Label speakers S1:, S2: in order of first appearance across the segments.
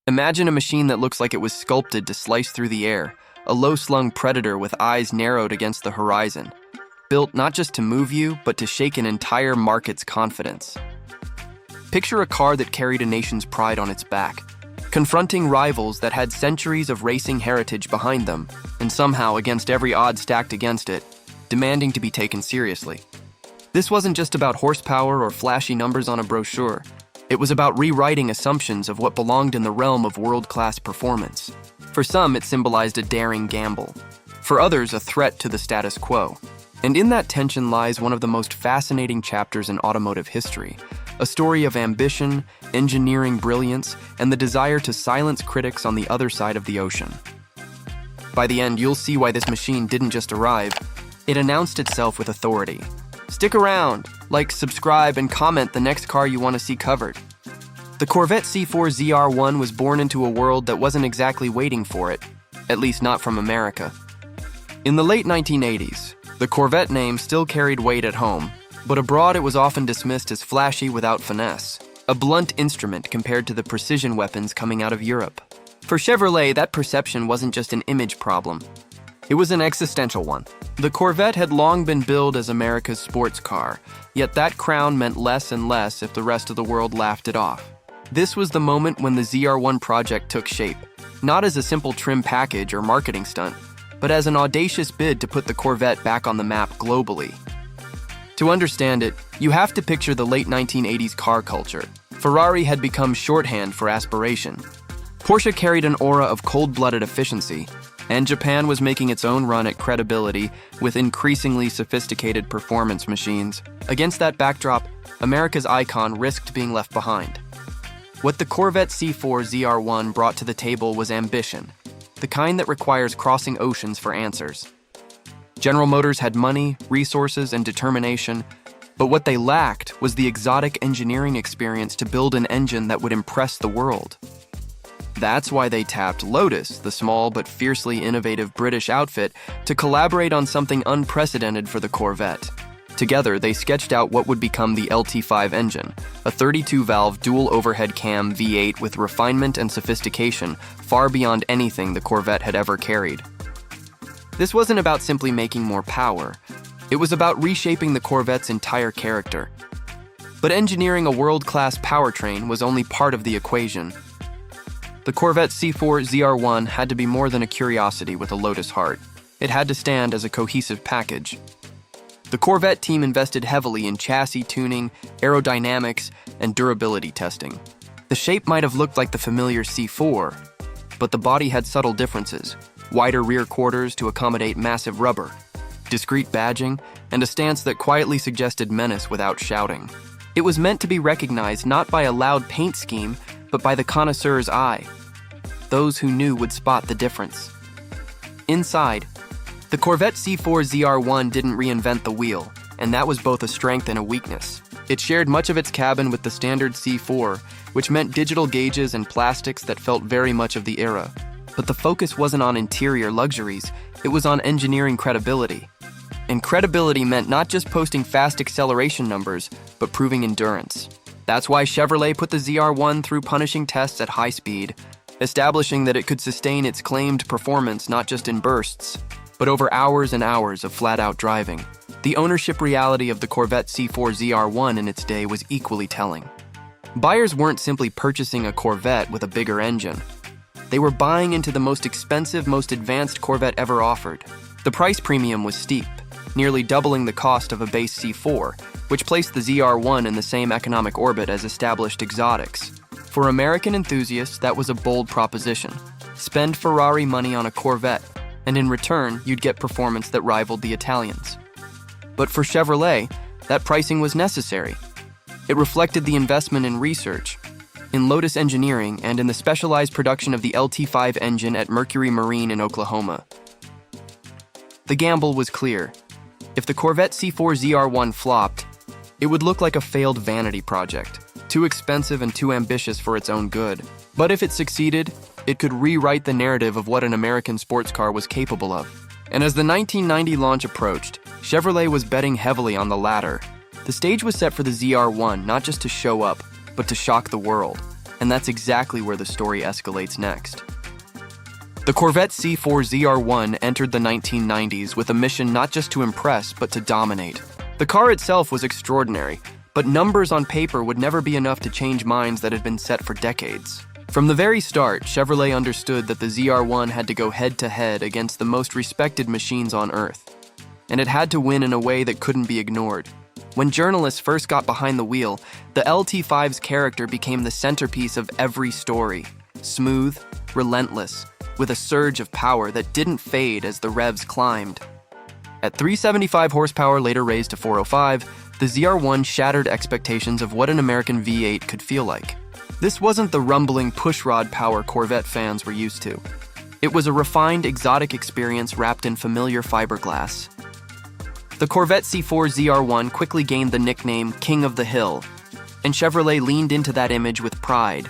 S1: Imagine a machine that looks like it was sculpted to slice through the air, a low-slung predator with eyes narrowed against the horizon, built not just to move you, but to shake an entire market's confidence. Picture a car that carried a nation's pride on its back, confronting rivals that had centuries of racing heritage behind them, and somehow, against every odd stacked against it, demanding to be taken seriously. This wasn't just about horsepower or flashy numbers on a brochure. It was about rewriting assumptions of what belonged in the realm of world-class performance. For some, it symbolized a daring gamble. For others, a threat to the status quo. And in that tension lies one of the most fascinating chapters in automotive history, a story of ambition, engineering brilliance, and the desire to silence critics on the other side of the ocean. By the end, you'll see why this machine didn't just arrive. It announced itself with authority. Stick around, like, subscribe, and comment the next car you want to see covered. The Corvette C4 ZR-1 was born into a world that wasn't exactly waiting for it, at least not from America. In the late 1980s, the Corvette name still carried weight at home, but abroad it was often dismissed as flashy without finesse, a blunt instrument compared to the precision weapons coming out of Europe. For Chevrolet, that perception wasn't just an image problem. It was an existential one. The Corvette had long been billed as America's sports car, yet that crown meant less and less if the rest of the world laughed it off. This was the moment when the ZR-1 project took shape, not as a simple trim package or marketing stunt, but as an audacious bid to put the Corvette back on the map globally. To understand it, you have to picture the late 1980s car culture. Ferrari had become shorthand for aspiration. Porsche carried an aura of cold-blooded efficiency, and Japan was making its own run at credibility with increasingly sophisticated performance machines. Against that backdrop, America's icon risked being left behind. What the Corvette C4 ZR-1 brought to the table was ambition, the kind that requires crossing oceans for answers. General Motors had money, resources, and determination, but what they lacked was the exotic engineering experience to build an engine that would impress the world. That's why they tapped Lotus, the small but fiercely innovative British outfit, to collaborate on something unprecedented for the Corvette. Together, they sketched out what would become the LT5 engine, a 32-valve dual overhead cam V8 with refinement and sophistication far beyond anything the Corvette had ever carried. This wasn't about simply making more power. It was about reshaping the Corvette's entire character. But engineering a world-class powertrain was only part of the equation. The Corvette C4 ZR-1 had to be more than a curiosity with a Lotus heart. It had to stand as a cohesive package. The Corvette team invested heavily in chassis tuning, aerodynamics, and durability testing. The shape might have looked like the familiar C4, but the body had subtle differences: wider rear quarters to accommodate massive rubber, discreet badging, and a stance that quietly suggested menace without shouting. It was meant to be recognized not by a loud paint scheme, but by the connoisseur's eye. Those who knew would spot the difference. Inside, the Corvette C4 ZR-1 didn't reinvent the wheel, and that was both a strength and a weakness. It shared much of its cabin with the standard C4, which meant digital gauges and plastics that felt very much of the era. But the focus wasn't on interior luxuries, it was on engineering credibility. And credibility meant not just posting fast acceleration numbers, but proving endurance. That's why Chevrolet put the ZR-1 through punishing tests at high speed, establishing that it could sustain its claimed performance not just in bursts, but over hours and hours of flat-out driving. The ownership reality of the Corvette C4 ZR-1 in its day was equally telling. Buyers weren't simply purchasing a Corvette with a bigger engine. They were buying into the most expensive, most advanced Corvette ever offered. The price premium was steep, nearly doubling the cost of a base C4, which placed the ZR-1 in the same economic orbit as established exotics. For American enthusiasts, that was a bold proposition. Spend Ferrari money on a Corvette, and in return, you'd get performance that rivaled the Italians. But for Chevrolet, that pricing was necessary. It reflected the investment in research, in Lotus engineering, and in the specialized production of the LT5 engine at Mercury Marine in Oklahoma. The gamble was clear. If the Corvette C4 ZR-1 flopped, it would look like a failed vanity project, too expensive and too ambitious for its own good. But if it succeeded, it could rewrite the narrative of what an American sports car was capable of. And as the 1990 launch approached, Chevrolet was betting heavily on the latter. The stage was set for the ZR-1 not just to show up, but to shock the world. And that's exactly where the story escalates next. The Corvette C4 ZR-1 entered the 1990s with a mission not just to impress, but to dominate. The car itself was extraordinary, but numbers on paper would never be enough to change minds that had been set for decades. From the very start, Chevrolet understood that the ZR-1 had to go head-to-head against the most respected machines on Earth. And it had to win in a way that couldn't be ignored. When journalists first got behind the wheel, the LT5's character became the centerpiece of every story. Smooth, relentless, with a surge of power that didn't fade as the revs climbed. At 375 horsepower, later raised to 405, the ZR-1 shattered expectations of what an American V8 could feel like. This wasn't the rumbling pushrod power Corvette fans were used to. It was a refined, exotic experience wrapped in familiar fiberglass. The Corvette C4 ZR-1 quickly gained the nickname King of the Hill, and Chevrolet leaned into that image with pride.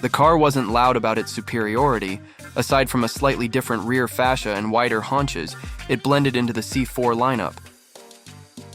S1: The car wasn't loud about its superiority. Aside from a slightly different rear fascia and wider haunches, it blended into the C4 lineup.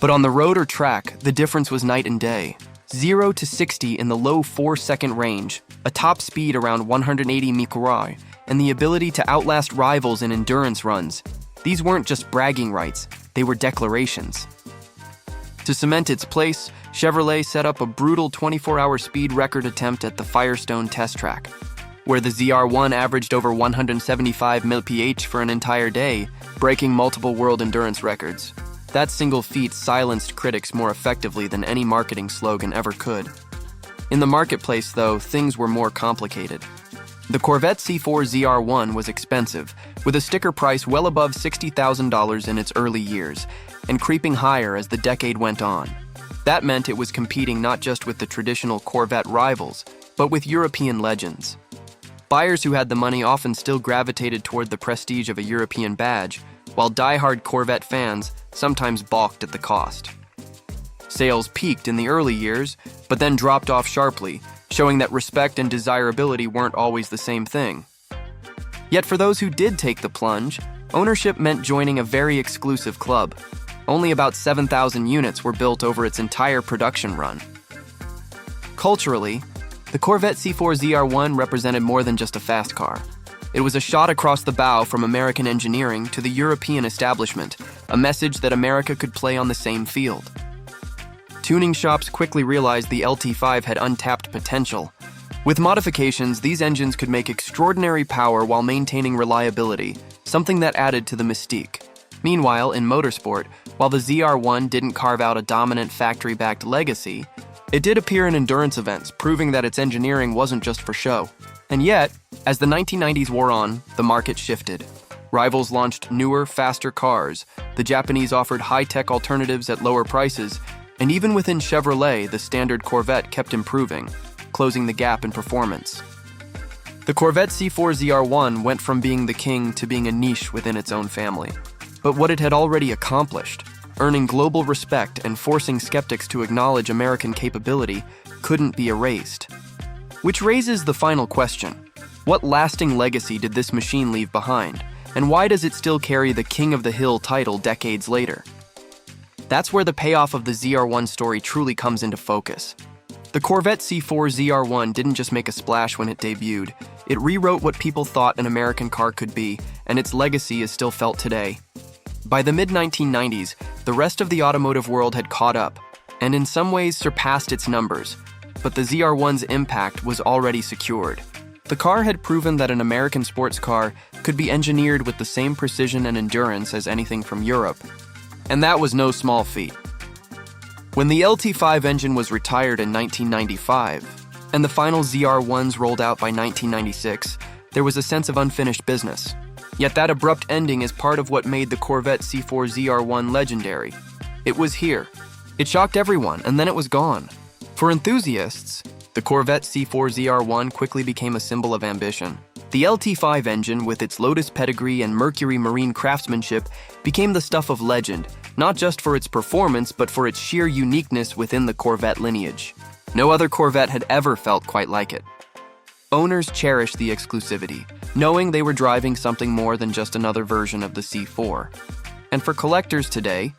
S1: But on the road or track, the difference was night and day. 0 to 60 in the low 4-second range, a top speed around 180 mph, and the ability to outlast rivals in endurance runs. These weren't just bragging rights, they were declarations. To cement its place, Chevrolet set up a brutal 24-hour speed record attempt at the Firestone test track, where the ZR-1 averaged over 175 mph for an entire day, breaking multiple world endurance records. That single feat silenced critics more effectively than any marketing slogan ever could. In the marketplace, though, things were more complicated. The Corvette C4 ZR-1 was expensive, with a sticker price well above $60,000 in its early years, and creeping higher as the decade went on. That meant it was competing not just with the traditional Corvette rivals, but with European legends. Buyers who had the money often still gravitated toward the prestige of a European badge, while die-hard Corvette fans sometimes balked at the cost. Sales peaked in the early years, but then dropped off sharply, showing that respect and desirability weren't always the same thing. Yet for those who did take the plunge, ownership meant joining a very exclusive club. Only about 7,000 units were built over its entire production run. Culturally, the Corvette C4 ZR-1 represented more than just a fast car. It was a shot across the bow from American engineering to the European establishment, a message that America could play on the same field. Tuning shops quickly realized the LT5 had untapped potential. With modifications, these engines could make extraordinary power while maintaining reliability, something that added to the mystique. Meanwhile, in motorsport, while the ZR-1 didn't carve out a dominant factory-backed legacy, it did appear in endurance events, proving that its engineering wasn't just for show. And yet, as the 1990s wore on, the market shifted. Rivals launched newer, faster cars, the Japanese offered high-tech alternatives at lower prices, and even within Chevrolet, the standard Corvette kept improving, closing the gap in performance. The Corvette C4 ZR-1 went from being the king to being a niche within its own family. But what it had already accomplished, earning global respect and forcing skeptics to acknowledge American capability, couldn't be erased. Which raises the final question: what lasting legacy did this machine leave behind, and why does it still carry the King of the Hill title decades later? That's where the payoff of the ZR-1 story truly comes into focus. The Corvette C4 ZR-1 didn't just make a splash when it debuted, it rewrote what people thought an American car could be, and its legacy is still felt today. By the mid-1990s, the rest of the automotive world had caught up, and in some ways surpassed its numbers, but the ZR-1's impact was already secured. The car had proven that an American sports car could be engineered with the same precision and endurance as anything from Europe. And that was no small feat. When the LT5 engine was retired in 1995, and the final ZR-1s rolled out by 1996, there was a sense of unfinished business. Yet that abrupt ending is part of what made the Corvette C4 ZR-1 legendary. It was here. It shocked everyone, and then it was gone. For enthusiasts, the Corvette C4 ZR-1 quickly became a symbol of ambition. The LT5 engine, with its Lotus pedigree and Mercury Marine craftsmanship, became the stuff of legend, not just for its performance, but for its sheer uniqueness within the Corvette lineage. No other Corvette had ever felt quite like it. Owners cherished the exclusivity, knowing they were driving something more than just another version of the C4. And for collectors today,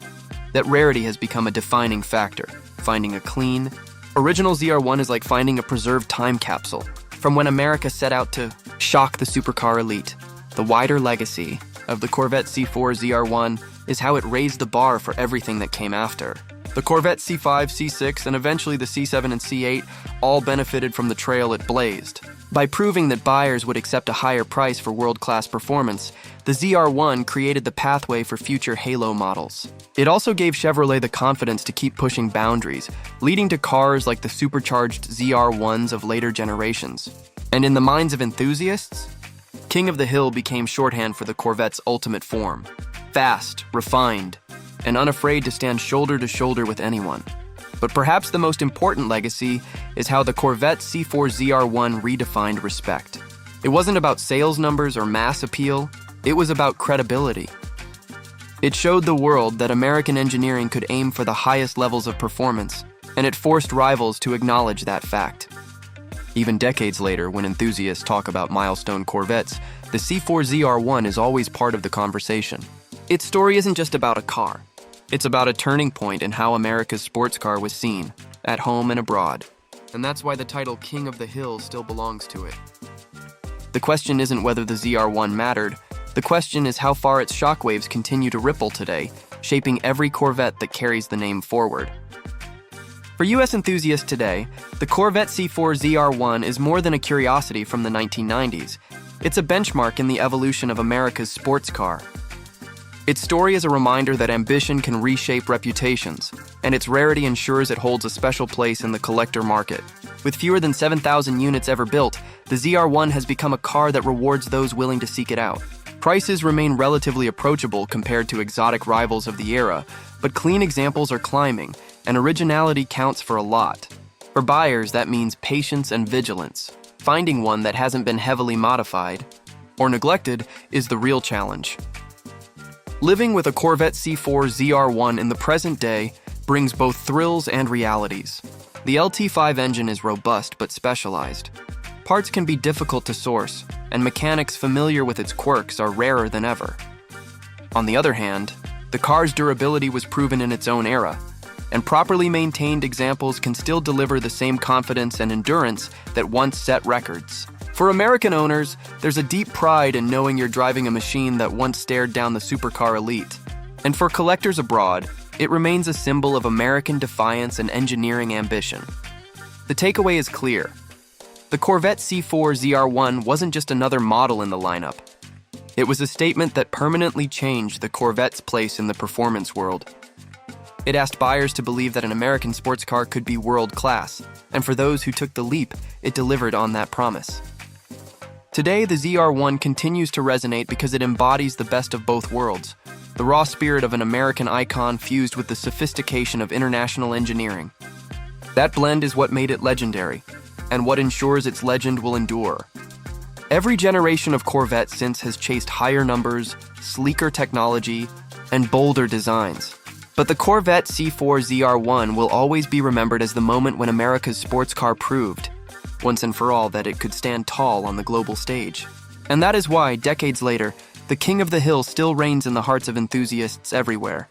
S1: that rarity has become a defining factor, finding a clean, Original ZR-1 is like finding a preserved time capsule from when America set out to shock the supercar elite. The wider legacy of the Corvette C4 ZR-1 is how it raised the bar for everything that came after. The Corvette C5, C6, and eventually the C7 and C8 all benefited from the trail it blazed. By proving that buyers would accept a higher price for world-class performance, the ZR-1 created the pathway for future halo models. It also gave Chevrolet the confidence to keep pushing boundaries, leading to cars like the supercharged ZR-1s of later generations. And in the minds of enthusiasts, King of the Hill became shorthand for the Corvette's ultimate form. Fast, refined, and unafraid to stand shoulder to shoulder with anyone. But perhaps the most important legacy is how the Corvette C4 ZR-1 redefined respect. It wasn't about sales numbers or mass appeal, it was about credibility. It showed the world that American engineering could aim for the highest levels of performance, and it forced rivals to acknowledge that fact. Even decades later, when enthusiasts talk about milestone Corvettes, the C4 ZR-1 is always part of the conversation. Its story isn't just about a car. It's about a turning point in how America's sports car was seen, at home and abroad. And that's why the title King of the Hill still belongs to it. The question isn't whether the ZR-1 mattered. The question is how far its shockwaves continue to ripple today, shaping every Corvette that carries the name forward. For US enthusiasts today, the Corvette C4 ZR-1 is more than a curiosity from the 1990s. It's a benchmark in the evolution of America's sports car. Its story is a reminder that ambition can reshape reputations, and its rarity ensures it holds a special place in the collector market. With fewer than 7,000 units ever built, the ZR-1 has become a car that rewards those willing to seek it out. Prices remain relatively approachable compared to exotic rivals of the era, but clean examples are climbing, and originality counts for a lot. For buyers, that means patience and vigilance. Finding one that hasn't been heavily modified or neglected is the real challenge. Living with a Corvette C4 ZR-1 in the present day brings both thrills and realities. The LT5 engine is robust but specialized. Parts can be difficult to source, and mechanics familiar with its quirks are rarer than ever. On the other hand, the car's durability was proven in its own era, and properly maintained examples can still deliver the same confidence and endurance that once set records. For American owners, there's a deep pride in knowing you're driving a machine that once stared down the supercar elite. And for collectors abroad, it remains a symbol of American defiance and engineering ambition. The takeaway is clear. The Corvette C4 ZR-1 wasn't just another model in the lineup. It was a statement that permanently changed the Corvette's place in the performance world. It asked buyers to believe that an American sports car could be world-class, and for those who took the leap, it delivered on that promise. Today, the ZR-1 continues to resonate because it embodies the best of both worlds, the raw spirit of an American icon fused with the sophistication of international engineering. That blend is what made it legendary, and what ensures its legend will endure. Every generation of Corvette since has chased higher numbers, sleeker technology, and bolder designs. But the Corvette C4 ZR-1 will always be remembered as the moment when America's sports car proved, once and for all, that it could stand tall on the global stage. And that is why, decades later, the King of the Hill still reigns in the hearts of enthusiasts everywhere.